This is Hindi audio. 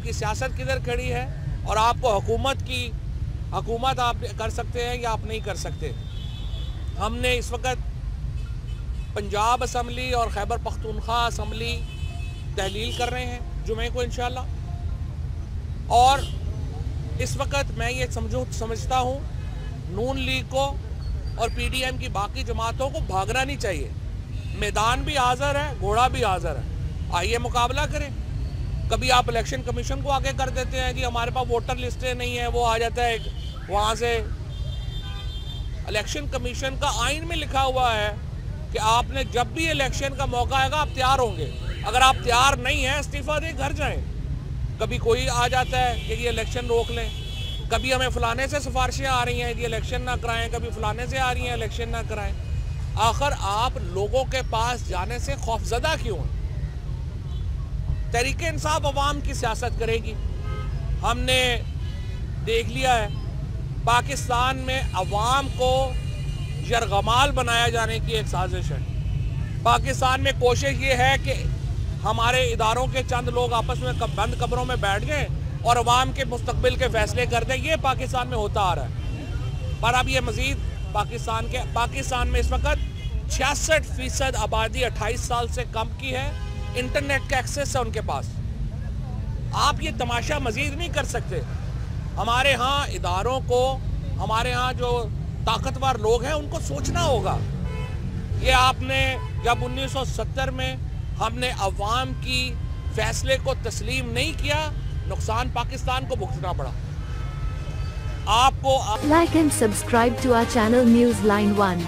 आपकी सियासत किधर खड़ी है और आपको हुकूमत आप कर सकते हैं या आप नहीं कर सकते। हमने इस वक्त पंजाब असम्बली और खैबर पख्तूनख्वा असम्बली तहलील कर रहे हैं जुमे को इंशाअल्लाह। और इस वक्त मैं ये समझता हूँ नून लीग को और पीडीएम की बाकी जमातों को भागना नहीं चाहिए। मैदान भी हाज़िर है, घोड़ा भी हाज़िर है, आइए मुकाबला करें। कभी आप इलेक्शन कमीशन को आगे कर देते हैं, जी हमारे पास वोटर लिस्टें नहीं है, वो आ जाता है वहाँ से। इलेक्शन कमीशन का आइन में लिखा हुआ है कि आपने जब भी इलेक्शन का मौका आएगा आप तैयार होंगे। अगर आप तैयार नहीं हैं इस्तीफा दे घर जाएं। कभी कोई आ जाता है कि ये इलेक्शन रोक लें, कभी हमें फलाने से सिफारिशें आ रही हैं, ये इलेक्शन ना कराएं, कभी फलाने से आ रही हैं इलेक्शन ना कराएं। आखिर आप लोगों के पास जाने से खौफजदा क्यों हैं? तहरीके इंसाफ अवाम की सियासत करेगी। हमने देख लिया है पाकिस्तान में अवाम को यरगमाल बनाया जाने की एक साजिश है। पाकिस्तान में कोशिश ये है कि हमारे इदारों के चंद लोग आपस में बंद कमरों में बैठ गए और अवाम के मुस्तकबिल के फैसले कर दें। ये पाकिस्तान में होता आ रहा है। पर अब ये मजीद पाकिस्तान में इस वक्त 66% आबादी 28 साल से कम की है। इंटरनेट का एक्सेस है उनके पास। आप ये तमाशा मजीद नहीं कर सकते। हमारे यहाँ इदारों को, हमारे यहाँ जो ताकतवर लोग हैं उनको सोचना होगा। ये आपने जब 1970 में हमने अवाम की फैसले को तस्लीम नहीं किया, नुकसान पाकिस्तान को भुगतना पड़ा। आपको like and subscribe to our channel news line 1।